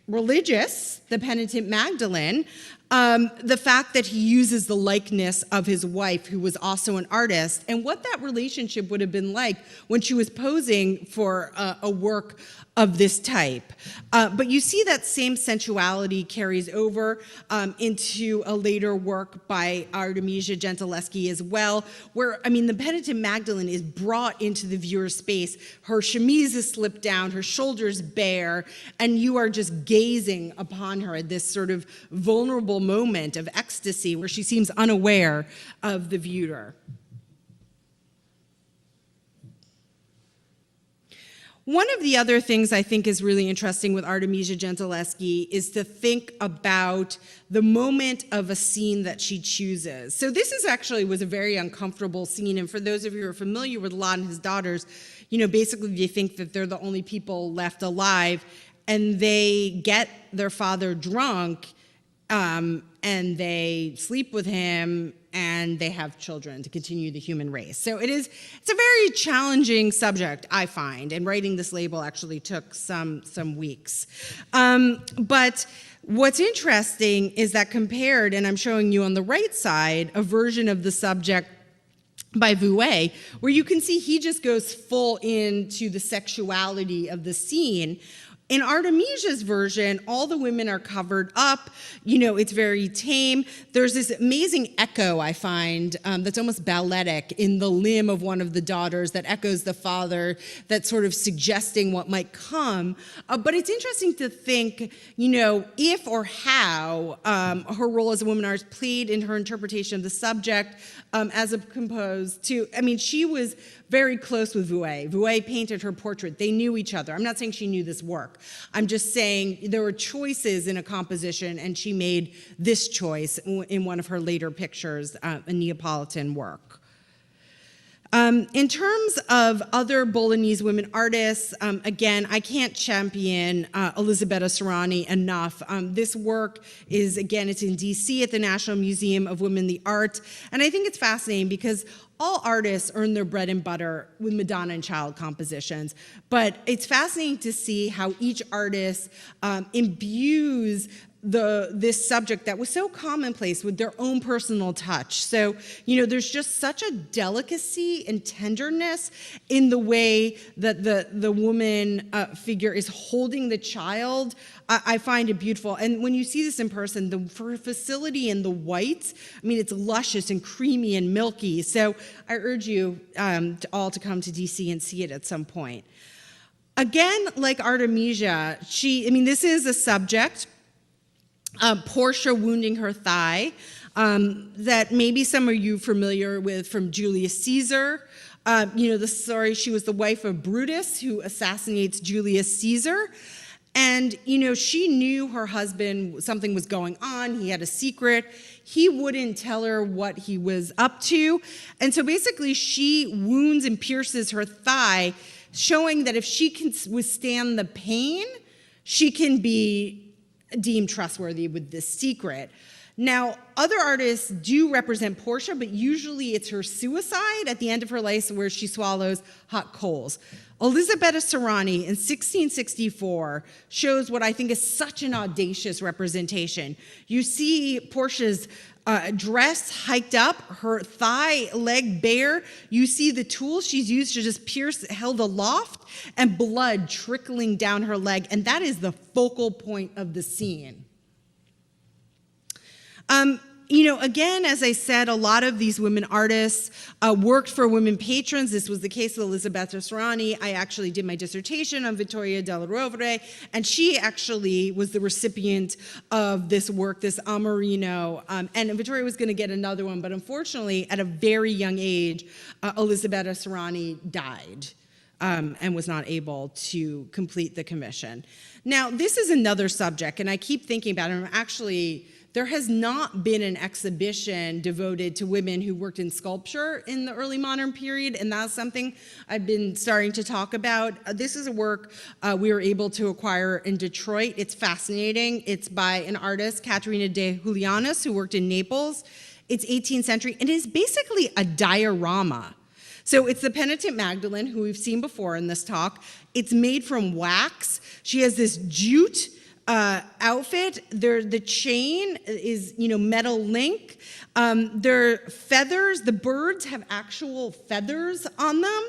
religious, the penitent Magdalene, The fact that he uses the likeness of his wife, who was also an artist, and what that relationship would have been like when she was posing for a work of this type. But you see that same sensuality carries over into a later work by Artemisia Gentileschi as well, where, I mean, the penitent Magdalene is brought into the viewer's space. Her chemise is slipped down, her shoulders bare, and you are just gazing upon her at this sort of vulnerable moment of ecstasy where she seems unaware of the viewer. One of the other things I think is really interesting with Artemisia Gentileschi is to think about the moment of a scene that she chooses. So this was a very uncomfortable scene, and for those of you who are familiar with Lot and his daughters, basically they think that they're the only people left alive, and they get their father drunk, and they sleep with him, and they have children to continue the human race. So it's a very challenging subject, I find, and writing this label actually took some weeks. But what's interesting is that compared, and I'm showing you on the right side, a version of the subject by Vouet, where you can see he just goes full into the sexuality of the scene. In Artemisia's version, all the women are covered up. It's very tame. There's this amazing echo, I find, that's almost balletic in the limb of one of the daughters that echoes the father, that's sort of suggesting what might come. But it's interesting to think, if or how her role as a woman artist played in her interpretation of the subject as opposed to, she was very close with Vouet. Vouet painted her portrait. They knew each other. I'm not saying she knew this work. I'm just saying there were choices in a composition, and she made this choice in one of her later pictures, a Neapolitan work. In terms of other Bolognese women artists, again, I can't champion Elisabetta Serrani enough. This work it's in DC at the National Museum of Women in the Arts, and I think it's fascinating because all artists earn their bread and butter with Madonna and Child compositions, but it's fascinating to see how each artist imbues this subject that was so commonplace with their own personal touch. So, there's just such a delicacy and tenderness in the way that the woman figure is holding the child. I find it beautiful. And when you see this in person, the facility and the whites, it's luscious and creamy and milky. So I urge you all to come to DC and see it at some point. Again, like Artemisia, this is a subject, Portia wounding her thigh, that maybe some of you are familiar with from Julius Caesar. The story, she was the wife of Brutus, who assassinates Julius Caesar. And, she knew her husband, something was going on. He had a secret. He wouldn't tell her what he was up to. And so basically she wounds and pierces her thigh, showing that if she can withstand the pain, she can be deemed trustworthy with this secret. Now, other artists do represent Portia, but usually it's her suicide at the end of her life where she swallows hot coals. Elisabetta Serrani in 1664 shows what I think is such an audacious representation. You see Portia's dress hiked up, her thigh, leg bare. You see the tools she's used to just pierce, held aloft, and blood trickling down her leg, and that is the focal point of the scene. Again, as I said, a lot of these women artists worked for women patrons. This was the case with Elisabetta Serrani. I actually did my dissertation on Vittoria della Rovere, and she actually was the recipient of this work, this Amorino. And Vittoria was going to get another one, but unfortunately, at a very young age, Elisabetta Serrani died. And was not able to complete the commission. Now, this is another subject, and I keep thinking about it. There has not been an exhibition devoted to women who worked in sculpture in the early modern period, and that's something I've been starting to talk about. This is a work we were able to acquire in Detroit. It's fascinating. It's by an artist, Caterina de Julianis, who worked in Naples. It's 18th century, and it is basically a diorama. So it's the penitent Magdalene, who we've seen before in this talk. It's made from wax. She has this jute outfit. The chain is, metal link. Their feathers, the birds have actual feathers on them.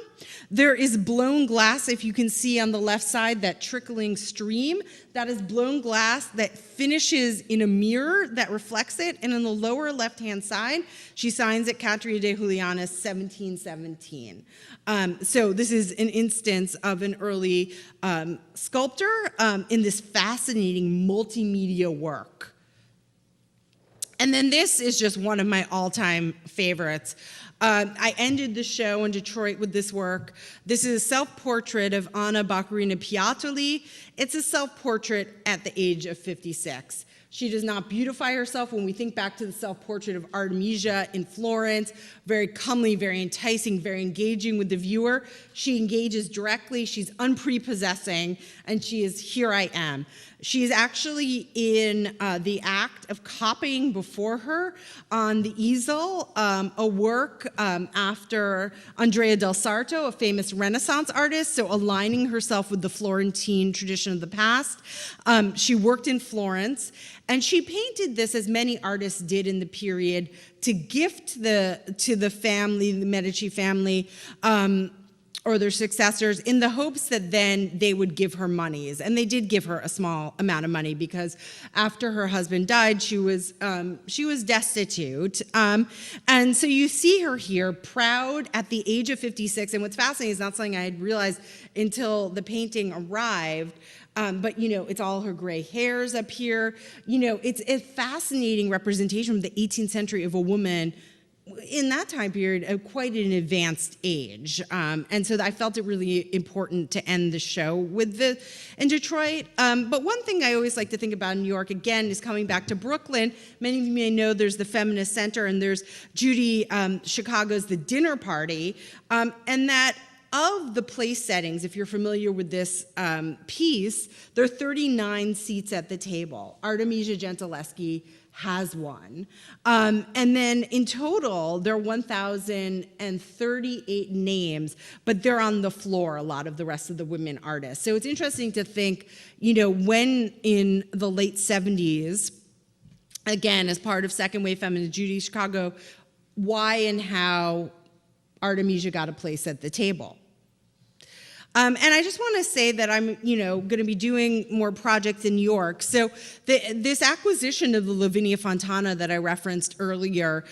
There is blown glass, if you can see on the left side, that trickling stream. That is blown glass that finishes in a mirror that reflects it. And on the lower left-hand side, she signs it Caterina de Julianis, 1717. So this is an instance of an early sculptor in this fascinating multimedia work. And then this is just one of my all-time favorites. I ended the show in Detroit with this work. This is a self-portrait of Anna Baccarina Piattoli. It's a self-portrait at the age of 56. She does not beautify herself. When we think back to the self-portrait of Artemisia in Florence, very comely, very enticing, very engaging with the viewer. She engages directly, she's unprepossessing, and she is here I am. She is actually in the act of copying before her on the easel a work after Andrea del Sarto, a famous Renaissance artist, so aligning herself with the Florentine tradition of the past. She worked in Florence, and she painted this, as many artists did in the period, to gift to the family, the Medici family, or their successors, in the hopes that then they would give her monies. And they did give her a small amount of money, because after her husband died, she was destitute. And so you see her here, proud at the age of 56. And what's fascinating is not something I had realized until the painting arrived. But, it's all her gray hairs up here. It's a fascinating representation from the 18th century of a woman in that time period of quite an advanced age. And so I felt it really important to end the show with in Detroit. But one thing I always like to think about in New York, again, is coming back to Brooklyn. Many of you may know there's the Feminist Center, and there's Judy Chicago's The Dinner Party, and that of the place settings, if you're familiar with this piece, there are 39 seats at the table. Artemisia Gentileschi has one. And then in total, there are 1,038 names, but they're on the floor, a lot of the rest of the women artists. So it's interesting to think, when in the late 70s, again, as part of second wave feminism, Judy Chicago, why and how Artemisia got a place at the table. And I just want to say that I'm, going to be doing more projects in New York. So this acquisition of the Lavinia Fontana that I referenced earlier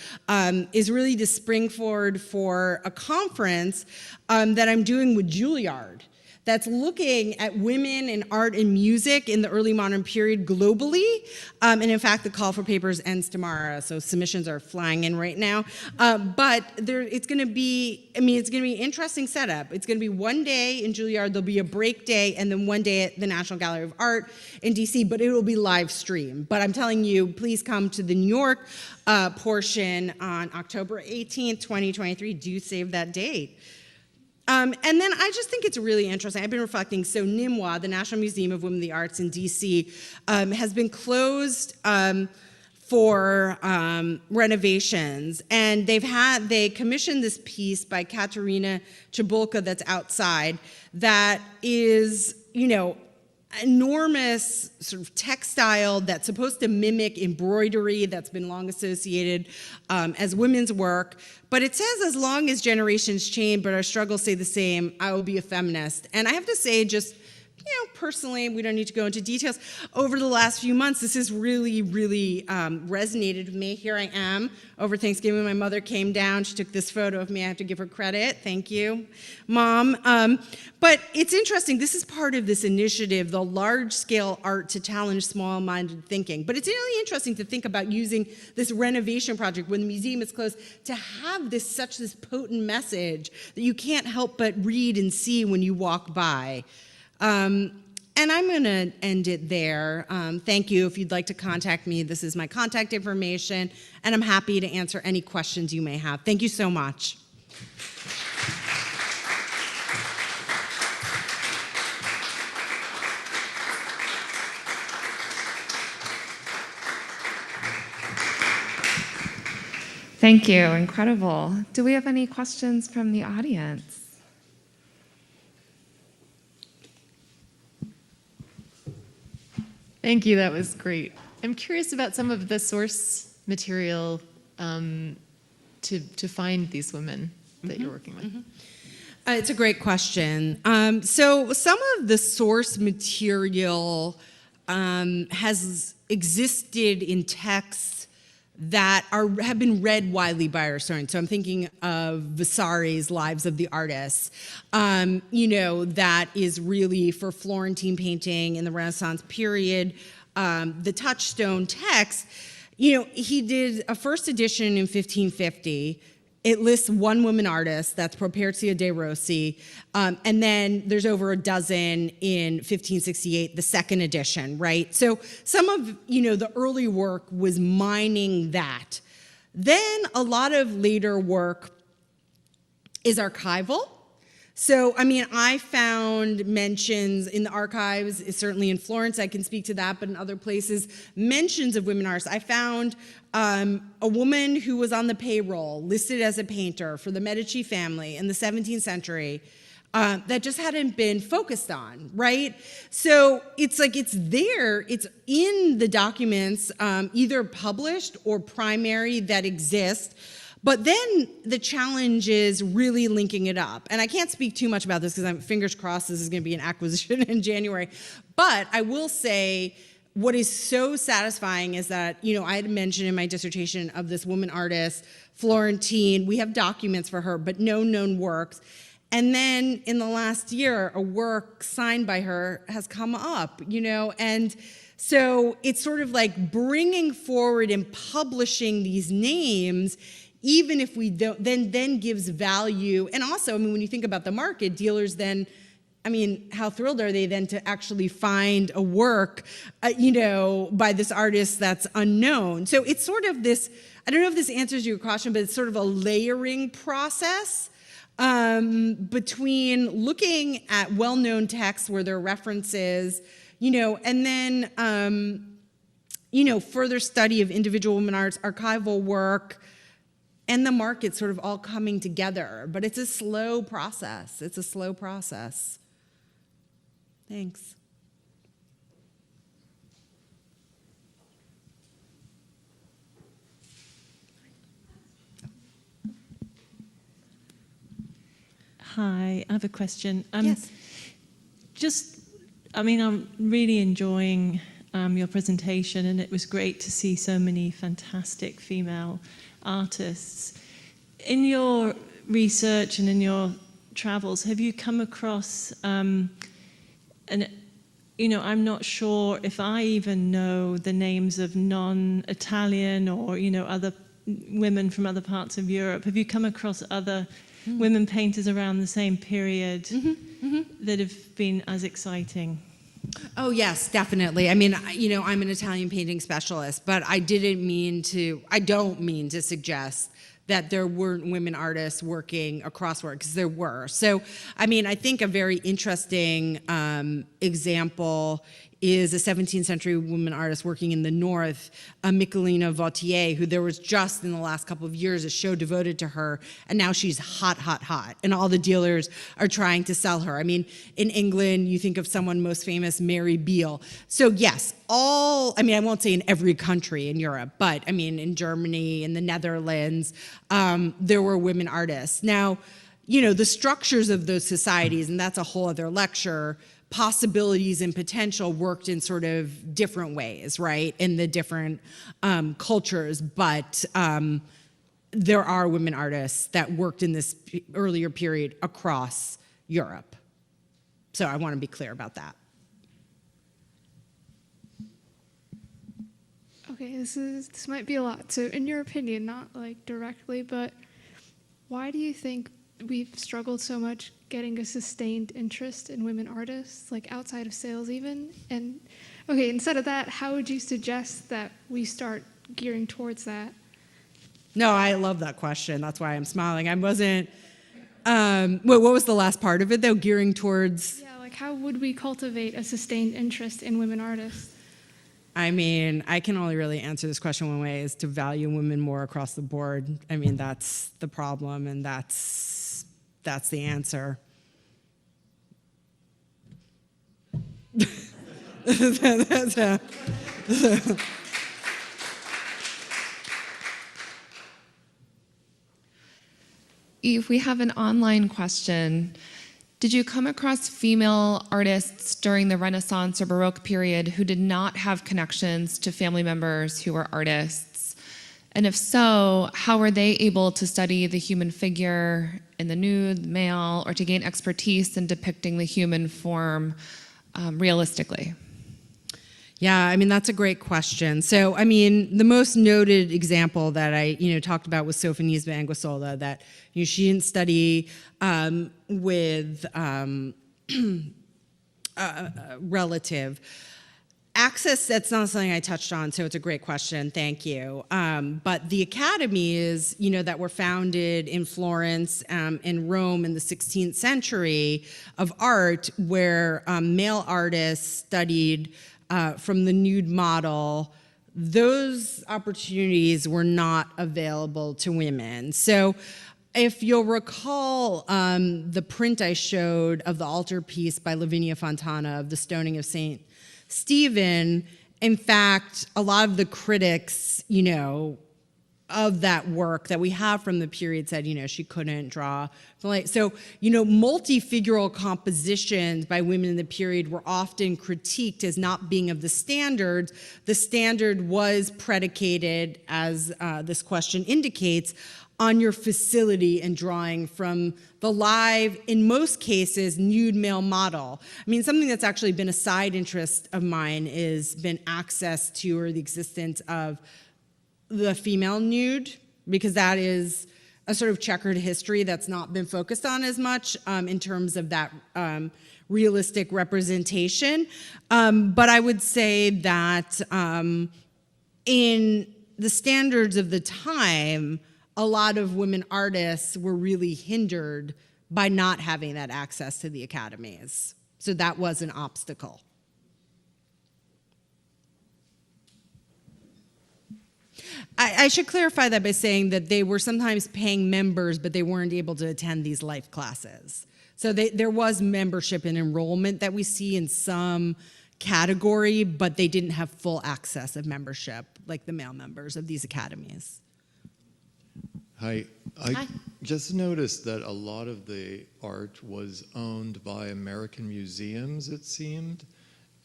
is really the springboard for a conference that I'm doing with Juilliard, that's looking at women in art and music in the early modern period globally. And in fact, the call for papers ends tomorrow, so submissions are flying in right now. But it's going to be an interesting setup. It's going to be one day in Juilliard, there'll be a break day, and then one day at the National Gallery of Art in DC, but it will be live stream. But I'm telling you, please come to the New York portion on October 18th, 2023. Do save that date. And then I just think it's really interesting. I've been reflecting. So NIMWA, the National Museum of Women of the Arts in DC, has been closed for renovations. And they commissioned this piece by Katerina Cebulka that's outside that is, enormous sort of textile that's supposed to mimic embroidery that's been long associated as women's work. But it says, as long as generations change but our struggles stay the same, I will be a feminist. And I have to say, just personally, we don't need to go into details, over the last few months, this has really, really resonated with me. Here I am over Thanksgiving. My mother came down. She took this photo of me. I have to give her credit. Thank you, Mom. But it's interesting. This is part of this initiative, the large-scale art to challenge small-minded thinking. But it's really interesting to think about using this renovation project when the museum is closed to have this potent message that you can't help but read and see when you walk by. And I'm going to end it there. Thank you. If you'd like to contact me, this is my contact information, and I'm happy to answer any questions you may have. Thank you so much. Thank you. Incredible. Do we have any questions from the audience? Thank you. That was great. I'm curious about some of the source material to find these women that you're working with. It's a great question. So some of the source material has existed in texts that have been read widely by our historians. So I'm thinking of Vasari's Lives of the Artists. That is really for Florentine painting in the Renaissance period. The touchstone text, he did a first edition in 1550. It lists one woman artist, that's Properzia de Rossi, and then there's over a dozen in 1568, the second edition, right? So some of, the early work was mining that. Then a lot of later work is archival. So, I found mentions in the archives, certainly in Florence, I can speak to that, but in other places, mentions of women artists. I found a woman who was on the payroll, listed as a painter for the Medici family in the 17th century, that just hadn't been focused on, right? So it's like it's there, it's in the documents, either published or primary that exist. But then the challenge is really linking it up. And I can't speak too much about this because I'm fingers crossed this is going to be an acquisition in January. But I will say what is so satisfying is that, I had mentioned in my dissertation of this woman artist, Florentine. We have documents for her, but no known works. And then in the last year, a work signed by her has come up, and so it's sort of like bringing forward and publishing these names, even if we don't, then gives value. And also, when you think about the market, dealers then, how thrilled are they then to actually find a work, by this artist that's unknown? So it's sort of this, I don't know if this answers your question, but it's sort of a layering process between looking at well-known texts where there are references, and then, further study of individual women arts, archival work, and the market sort of all coming together. But it's a slow process. Thanks. Hi, I have a question. Yes. I'm really enjoying your presentation, and it was great to see so many fantastic female artists. In your research and in your travels, have you come across, I'm not sure if I even know the names of non-Italian or, other women from other parts of Europe. Have you come across other women painters around the same period that have been as exciting? Oh, yes, definitely. I'm an Italian painting specialist, but I don't mean to suggest that there weren't women artists working across work, because there were. So, I think a very interesting example is a 17th century woman artist working in the north, Michelina Vautier, who there was just in the last couple of years a show devoted to her, and now she's hot, and all the dealers are trying to sell her. In England, you think of someone most famous, Mary Beale. So yes, I won't say in every country in Europe, but in Germany, in the Netherlands, there were women artists. Now, the structures of those societies, and that's a whole other lecture, possibilities and potential worked in sort of different ways, right, in the different cultures, but there are women artists that worked in this earlier period across Europe. So I want to be clear about that. Okay, this might be a lot. So in your opinion, not like directly, but why do you think we've struggled so much getting a sustained interest in women artists, like outside of sales even? And okay, instead of that, how would you suggest that we start gearing towards that? No, I love that question. That's why I'm smiling. I wasn't, what was the last part of it though? Gearing towards? Yeah, like how would we cultivate a sustained interest in women artists? I can only really answer this question one way, is to value women more across the board. That's the problem, and that's the answer. Eve, we have an online question. Did you come across female artists during the Renaissance or Baroque period who did not have connections to family members who were artists? And if so, how were they able to study the human figure in the nude, male, or to gain expertise in depicting the human form realistically? Yeah, I mean, that's a great question. So, I mean, the most noted example that I, talked about was Sophonisba Anguissola, that, she didn't study with a relative. Access, that's not something I touched on, so it's a great question, thank you. But the academies, that were founded in Florence and Rome in the 16th century of art, where male artists studied from the nude model, those opportunities were not available to women. So if you'll recall the print I showed of the altarpiece by Lavinia Fontana of the stoning of St. Stephen, in fact, a lot of the critics, of that work that we have from the period said, she couldn't draw. So, multi-figural compositions by women in the period were often critiqued as not being of the standards. The standard was predicated, as this question indicates, on your facility in drawing from the live, in most cases, nude male model. I mean, something that's actually been a side interest of mine is been access to or the existence of the female nude, because that is a sort of checkered history that's not been focused on as much in terms of that realistic representation. But I would say that in the standards of the time, a lot of women artists were really hindered by not having that access to the academies. So that was an obstacle. I should clarify that by saying that they were sometimes paying members, but they weren't able to attend these life classes. So there was membership and enrollment that we see in some category, but they didn't have full access of membership, like the male members of these academies. Hi. I just noticed that a lot of the art was owned by American museums, it seemed.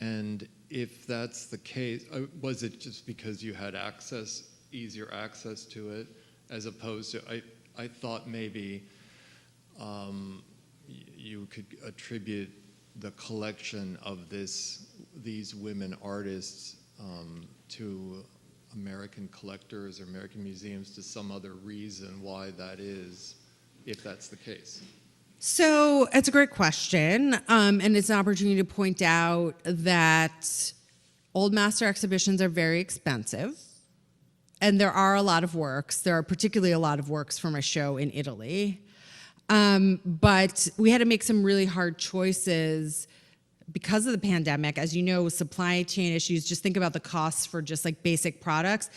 And if that's the case, was it just because you had easier access to it, as opposed to, I thought maybe you could attribute the collection of these women artists to American collectors or American museums to some other reason why that is, if that's the case. So it's a great question, and it's an opportunity to point out that old master exhibitions are very expensive, and there are a lot of works. There are particularly a lot of works from a show in Italy, but we had to make some really hard choices because of the pandemic. As you know, supply chain issues, just think about the costs for just like basic products.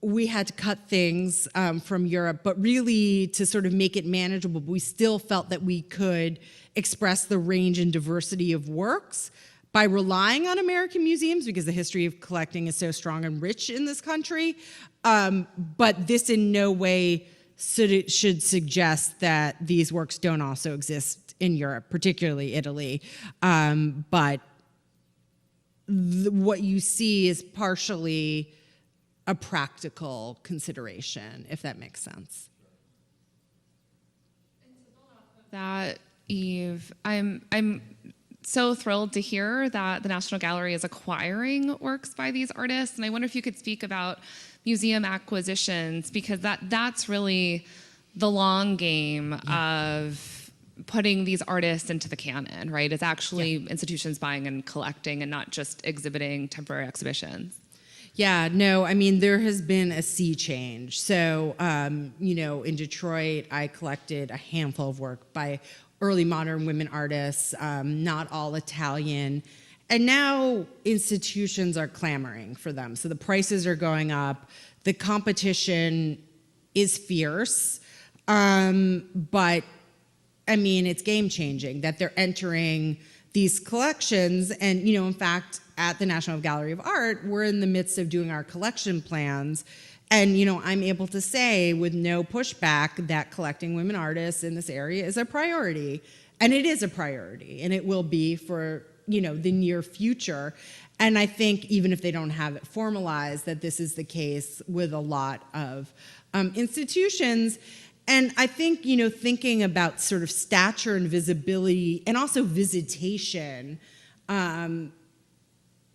We had to cut things from Europe, but really to sort of make it manageable, we still felt that we could express the range and diversity of works by relying on American museums, because the history of collecting is so strong and rich in this country. But this in no way should suggest that these works don't also exist in Europe, particularly Italy. But what you see is partially a practical consideration, if that makes sense. That, Eve, I'm so thrilled to hear that the National Gallery is acquiring works by these artists, and I wonder if you could speak about museum acquisitions, because that's really the long game of putting these artists into the canon, right? It's actually institutions buying and collecting and not just exhibiting temporary exhibitions. Yeah, no, I mean, there has been a sea change. So, in Detroit, I collected a handful of work by early modern women artists, not all Italian. And now institutions are clamoring for them. So the prices are going up. The competition is fierce. But, I mean, it's game changing that they're entering these collections. And, in fact, at the National Gallery of Art, we're in the midst of doing our collection plans. And, I'm able to say with no pushback that collecting women artists in this area is a priority. And it is a priority, and it will be for, the near future. And I think even if they don't have it formalized, that this is the case with a lot of institutions. And I think, thinking about sort of stature and visibility and also visitation, I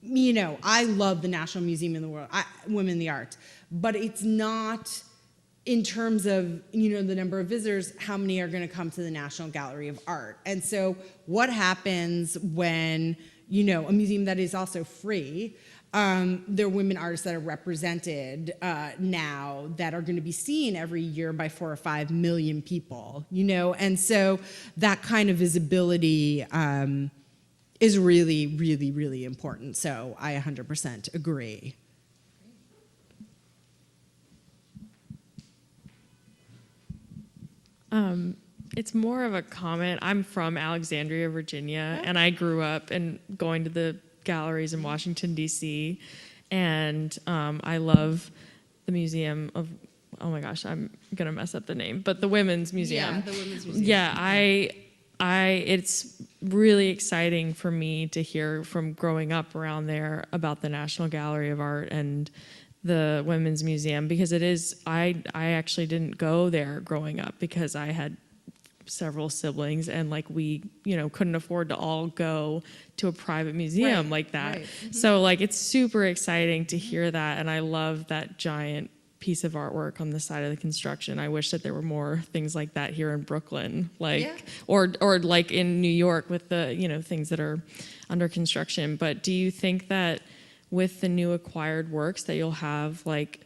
love the National Museum in the World, Women in the Arts, but it's not in terms of, the number of visitors, how many are going to come to the National Gallery of Art. And so what happens when, a museum that is also free, there are women artists that are represented now that are going to be seen every year by 4 or 5 million people, and so that kind of visibility is really, really, really important. So I 100% agree. It's more of a comment. I'm from Alexandria, Virginia, and I grew up and going to the galleries in Washington, D.C., and I love the Museum of, oh my gosh, I'm going to mess up the name, but the Women's Museum. Yeah, the Women's Museum. Yeah, it's really exciting for me to hear from growing up around there about the National Gallery of Art and the Women's Museum, because it is, I actually didn't go there growing up because I had several siblings, and we couldn't afford to all go to a private museum like that. Right. Mm-hmm. So it's super exciting to hear that, and I love that giant piece of artwork on the side of the construction. I wish that there were more things like that here in Brooklyn, or like in New York with the things that are under construction. But do you think that with the new acquired works that you'll have, would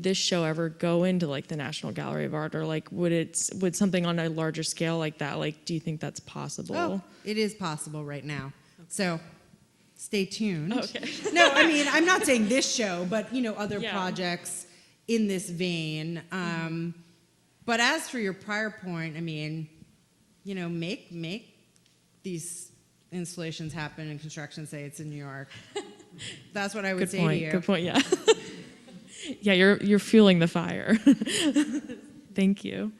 this show ever go into the National Gallery of Art, or would something on a larger scale like that, do you think that's possible? Oh, it is possible right now. So stay tuned. Okay. No, I mean, I'm not saying this show, but other Yeah. projects in this vein. But as for your prior point, I mean, make these installations happen in construction sites in New York. That's what I would say to you. Good point. Yeah. Yeah, you're fueling the fire. Thank you.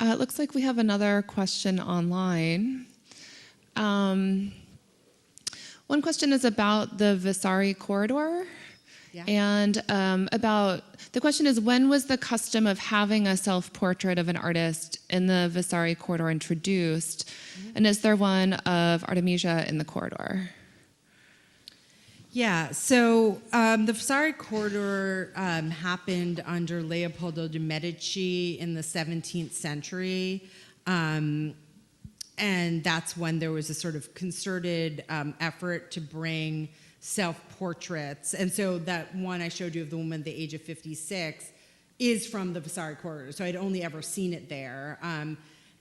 It looks like we have another question online. One question is about the Vasari corridor. Yeah. And the question is, when was the custom of having a self-portrait of an artist in the Vasari corridor introduced? Mm-hmm. And is there one of Artemisia in the corridor? Yeah, so the Vasari corridor happened under Leopoldo de' Medici in the 17th century. And that's when there was a sort of concerted effort to bring self-portraits. And so that one I showed you of the woman at the age of 56 is from the Vasari corridor. So I'd only ever seen it there. And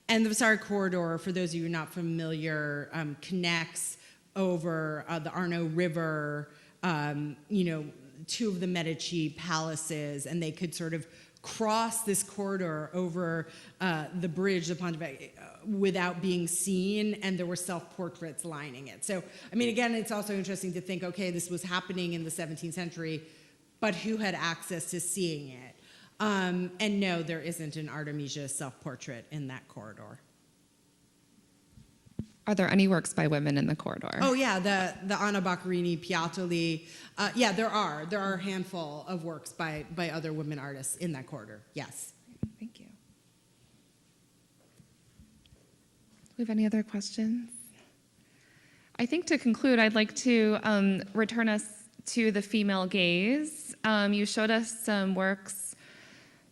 the Vasari corridor, for those of you who are not familiar, connects over the Arno River, two of the Medici palaces, and they could sort of cross this corridor over the bridge, the Ponte Vecchio, without being seen, and there were self-portraits lining it. So, I mean, again, it's also interesting to think, okay, this was happening in the 17th century, but who had access to seeing it? And no, there isn't an Artemisia self-portrait in that corridor. Are there any works by women in the corridor? Oh yeah, the Anna Boccherini, Piattoli. Yeah, there are a handful of works by other women artists in that corridor. Yes. Thank you. Do we have any other questions? I think to conclude, I'd like to return us to the female gaze. You showed us some works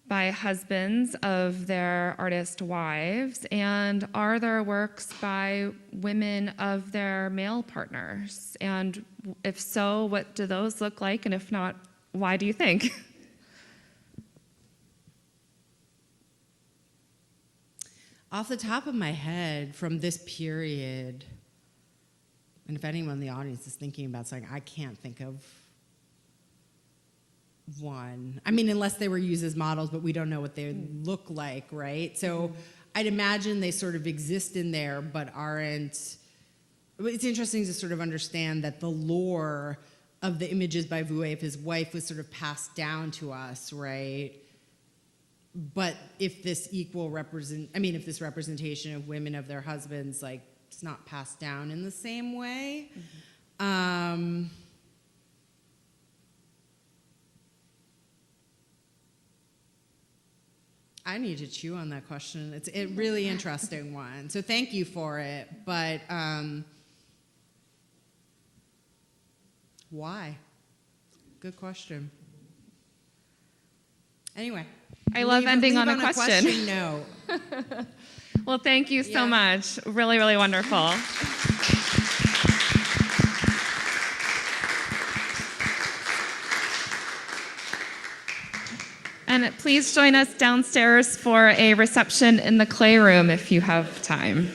by husbands of their artist wives, and are there works by women of their male partners? And if so, what do those look like? And if not, why do you think? Off the top of my head, from this period, And if anyone in the audience is thinking about something, I can't think of one. I mean, unless they were used as models, but we don't know what they look like, right? So I'd imagine they sort of exist in there, but aren't. It's interesting to sort of understand that the lore of the images by Vouet of his wife was sort of passed down to us, right? But if this if this representation of women of their husbands, like, it's not passed down in the same way. I need to chew on that question. It's a really interesting one. So thank you for it. But why? Good question. Anyway. I love ending on a question. No. Well, thank you so much. Really, really wonderful. And please join us downstairs for a reception in the clay room if you have time.